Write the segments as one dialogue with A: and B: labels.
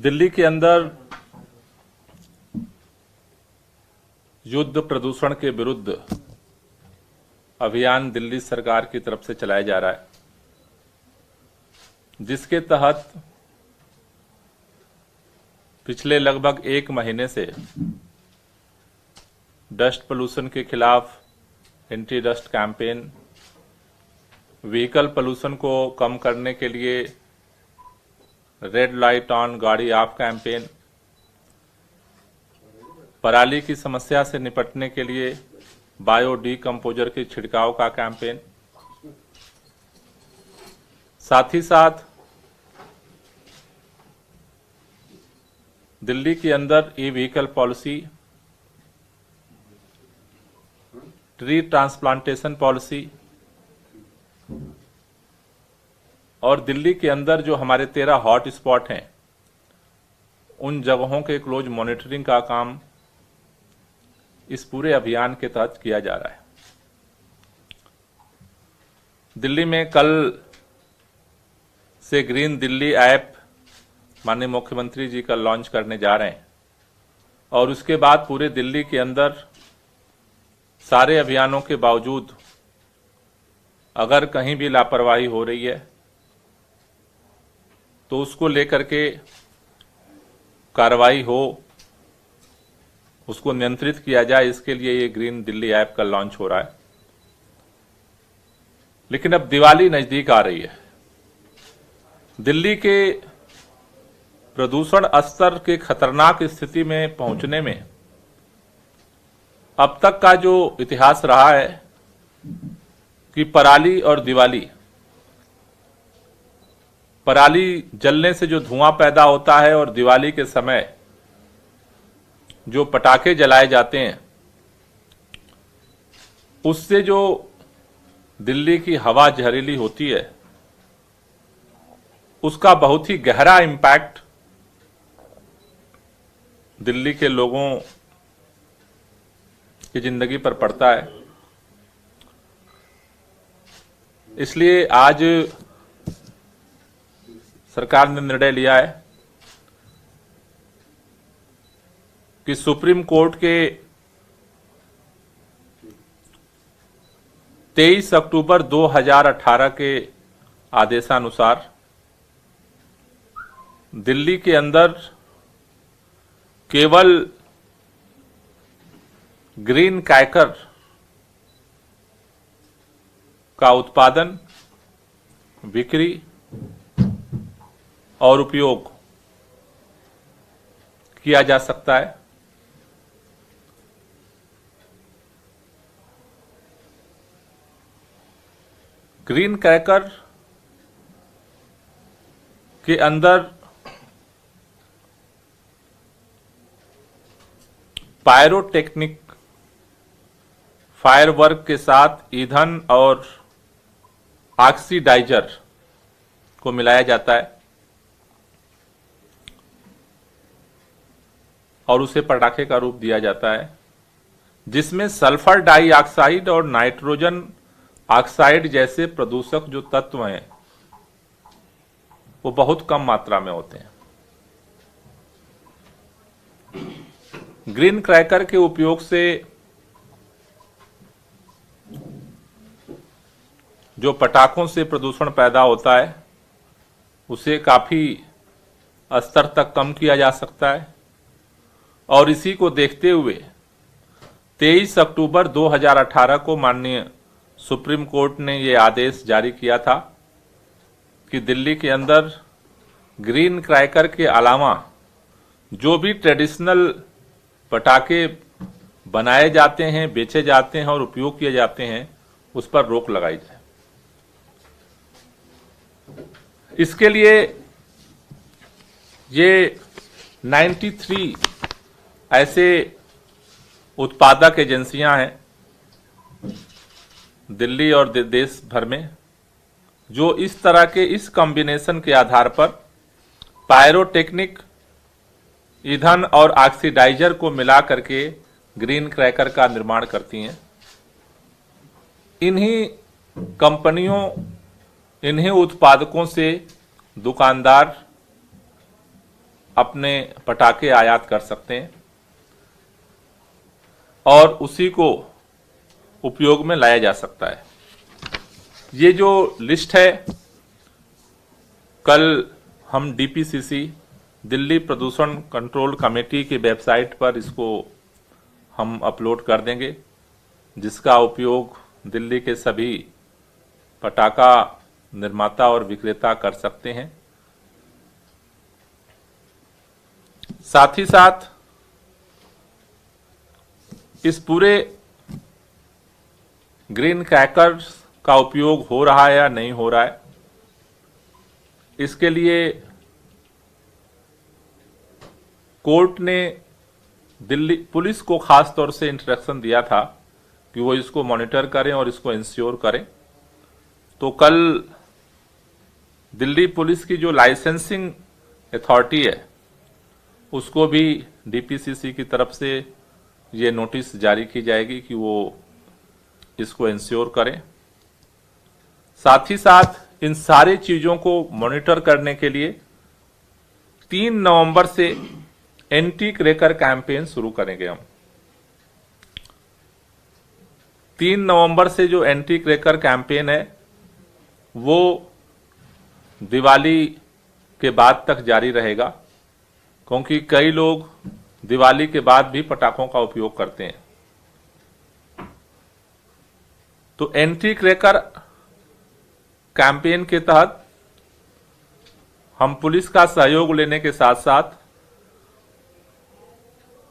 A: दिल्ली के अंदर युद्ध प्रदूषण के विरुद्ध अभियान दिल्ली सरकार की तरफ से चलाया जा रहा है, जिसके तहत पिछले लगभग 1 महीने से डस्ट पोल्यूशन के खिलाफ anti dust campaign, vehicle pollution को कम करने के लिए रेड लाइट ऑन गाड़ी ऑफ कैंपेन, पराली की समस्या से निपटने के लिए बायो डीकंपोजर के छिड़काव का कैंपेन, साथ ही साथ दिल्ली के अंदर e vehicle policy, tree transplantation policy और दिल्ली के अंदर जो हमारे 13 हॉट स्पॉट हैं उन जगहों के क्लोज मॉनिटरिंग का काम इस पूरे अभियान के तहत किया जा रहा है। दिल्ली में कल से ग्रीन दिल्ली ऐप माननीय मुख्यमंत्री जी का लॉन्च करने जा रहे हैं और उसके बाद पूरे दिल्ली के अंदर सारे अभियानों के बावजूद अगर कहीं भी लापरवाही हो रही है तो उसको लेकर के कार्रवाई हो, उसको नियंत्रित किया जाए, इसके लिए ये ग्रीन दिल्ली ऐप का लॉन्च हो रहा है। लेकिन अब दिवाली नजदीक आ रही है। दिल्ली के प्रदूषण स्तर के खतरनाक स्थिति में पहुंचने में अब तक का जो इतिहास रहा है कि पराली जलने से जो धुआं पैदा होता है और दिवाली के समय जो पटाखे जलाए जाते हैं उससे जो दिल्ली की हवा जहरीली होती है उसका बहुत ही गहरा इम्पैक्ट दिल्ली के लोगों की जिंदगी पर पड़ता है। इसलिए आज सरकार ने निर्णय लिया है कि सुप्रीम कोर्ट के 23 अक्टूबर 2018 के आदेशानुसार दिल्ली के अंदर केवल ग्रीन क्रैकर का उत्पादन, बिक्री और उपयोग किया जा सकता है। ग्रीन क्रैकर के अंदर पायरोटेक्निक फायरवर्क के साथ ईंधन और ऑक्सीडाइजर को मिलाया जाता है और उसे पटाखे का रूप दिया जाता है, जिसमें सल्फर डाइऑक्साइड और नाइट्रोजन ऑक्साइड जैसे प्रदूषक जो तत्व हैं वो बहुत कम मात्रा में होते हैं। ग्रीन क्रैकर के उपयोग से जो पटाखों से प्रदूषण पैदा होता है उसे काफी स्तर तक कम किया जा सकता है और इसी को देखते हुए 23 अक्टूबर 2018 को माननीय सुप्रीम कोर्ट ने ये आदेश जारी किया था कि दिल्ली के अंदर ग्रीन क्रैकर के अलावा जो भी ट्रेडिशनल पटाखे बनाए जाते हैं, बेचे जाते हैं और उपयोग किए जाते हैं उस पर रोक लगाई जाए। इसके लिए ये 93 ऐसे उत्पादक एजेंसियां हैं दिल्ली और देश भर में जो इस तरह के इस कॉम्बिनेशन के आधार पर पायरोटेक्निक, ईंधन और ऑक्सीडाइजर को मिला करके ग्रीन क्रैकर का निर्माण करती हैं। इन्हीं कंपनियों, इन्हीं उत्पादकों से दुकानदार अपने पटाखे आयात कर सकते हैं और उसी को उपयोग में लाया जा सकता है। ये जो लिस्ट है कल हम डीपीसीसी दिल्ली प्रदूषण कंट्रोल कमेटी की वेबसाइट पर इसको हम अपलोड कर देंगे, जिसका उपयोग दिल्ली के सभी पटाखा निर्माता और विक्रेता कर सकते हैं। साथ ही साथ इस पूरे ग्रीन क्रैकर्स का उपयोग हो रहा है या नहीं हो रहा है, इसके लिए कोर्ट ने दिल्ली पुलिस को खास तौर से इंस्ट्रक्शन दिया था कि वो इसको मॉनिटर करें और इसको इंश्योर करें। तो कल दिल्ली पुलिस की जो लाइसेंसिंग अथॉरिटी है उसको भी डीपीसीसी की तरफ से ये नोटिस जारी की जाएगी कि वो इसको इंश्योर करें। साथ ही साथ इन सारी चीजों को मॉनिटर करने के लिए 3 नवंबर से एंटी क्रैकर कैंपेन शुरू करेंगे हम। 3 नवंबर से जो एंटी क्रैकर कैंपेन है वो दिवाली के बाद तक जारी रहेगा, क्योंकि कई लोग दिवाली के बाद भी पटाखों का उपयोग करते हैं। तो एंटी क्रैकर कैंपेन के तहत हम पुलिस का सहयोग लेने के साथ साथ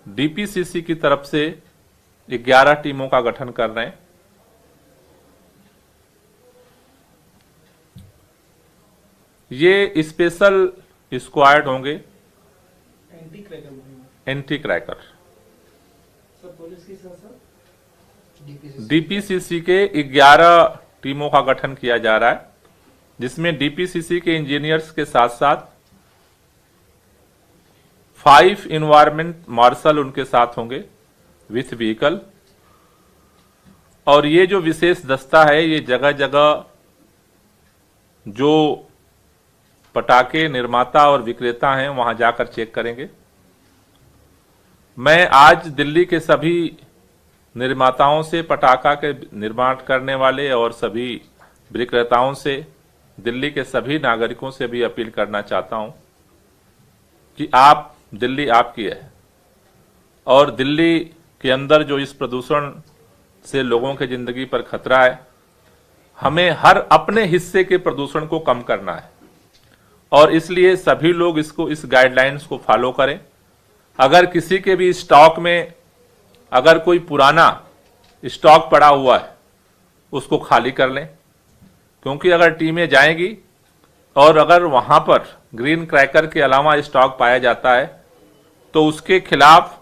A: डीपीसीसी की तरफ से 11 टीमों का गठन कर रहे हैं। ये स्पेशल स्क्वाड होंगे एंटी क्रैकर। डीपीसीसी के 11 टीमों का गठन किया जा रहा है, जिसमें डीपीसीसी के इंजीनियर्स के साथ साथ 5 इन्वायरमेंट मार्शल उनके साथ होंगे विथ व्हीकल। और ये जो विशेष दस्ता है ये जगह जगह जो पटाखे निर्माता और विक्रेता हैं वहां जाकर चेक करेंगे। मैं आज दिल्ली के सभी निर्माताओं से, पटाखा के निर्माण करने वाले और सभी विक्रेताओं से, दिल्ली के सभी नागरिकों से भी अपील करना चाहता हूं कि आप, दिल्ली आपकी है और दिल्ली के अंदर जो इस प्रदूषण से लोगों की जिंदगी पर खतरा है, हमें हर अपने हिस्से के प्रदूषण को कम करना है और इसलिए सभी लोग इस गाइडलाइंस को फॉलो करें। अगर किसी के भी स्टॉक में अगर कोई पुराना स्टॉक पड़ा हुआ है उसको खाली कर लें, क्योंकि अगर टीमें जाएंगी और अगर वहां पर ग्रीन क्रैकर के अलावा स्टॉक पाया जाता है तो उसके खिलाफ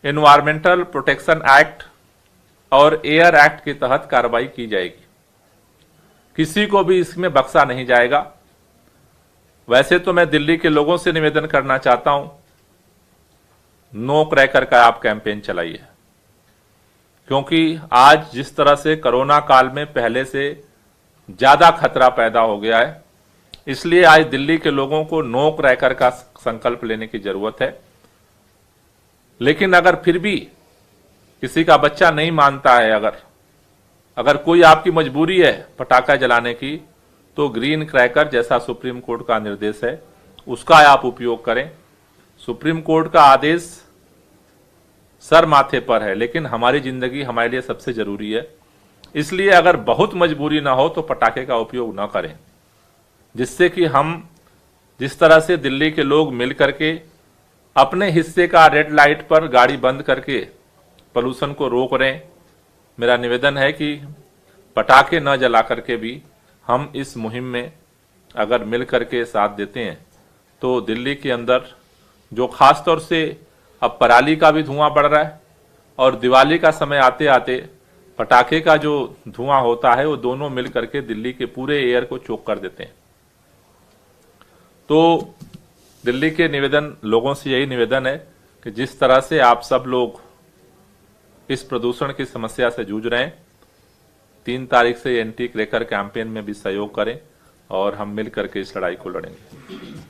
A: एनवायरमेंटल प्रोटेक्शन एक्ट और एयर एक्ट के तहत कार्रवाई की जाएगी। किसी को भी इसमें बख्शा नहीं जाएगा। वैसे तो मैं दिल्ली के लोगों से निवेदन करना चाहता हूं, नो क्रैकर का आप कैंपेन चलाइए, क्योंकि आज जिस तरह से कोरोना काल में पहले से ज्यादा खतरा पैदा हो गया है, इसलिए आज दिल्ली के लोगों को नो क्रैकर का संकल्प लेने की जरूरत है। लेकिन अगर फिर भी किसी का बच्चा नहीं मानता है, अगर कोई आपकी मजबूरी है पटाखा जलाने की, तो ग्रीन क्रैकर जैसा सुप्रीम कोर्ट का निर्देश है उसका आप उपयोग करें। सुप्रीम कोर्ट का आदेश सर माथे पर है, लेकिन हमारी जिंदगी हमारे लिए सबसे जरूरी है। इसलिए अगर बहुत मजबूरी ना हो तो पटाखे का उपयोग ना करें, जिससे कि हम जिस तरह से दिल्ली के लोग मिल करके अपने हिस्से का रेड लाइट पर गाड़ी बंद करके पोल्यूशन को रोक रहे हैं। मेरा निवेदन है कि पटाखे न जला करके भी हम इस मुहिम में अगर मिल करके साथ देते हैं तो दिल्ली के अंदर जो खास तौर से अब पराली का भी धुआं बढ़ रहा है और दिवाली का समय आते आते पटाखे का जो धुआं होता है वो दोनों मिल करके दिल्ली के पूरे एयर को चोक कर देते हैं। तो दिल्ली के लोगों से यही निवेदन है कि जिस तरह से आप सब लोग इस प्रदूषण की समस्या से जूझ रहे हैं, 3 तारीख से एंटी क्रैकर कैंपेन में भी सहयोग करें और हम मिल करके इस लड़ाई को लड़ेंगे।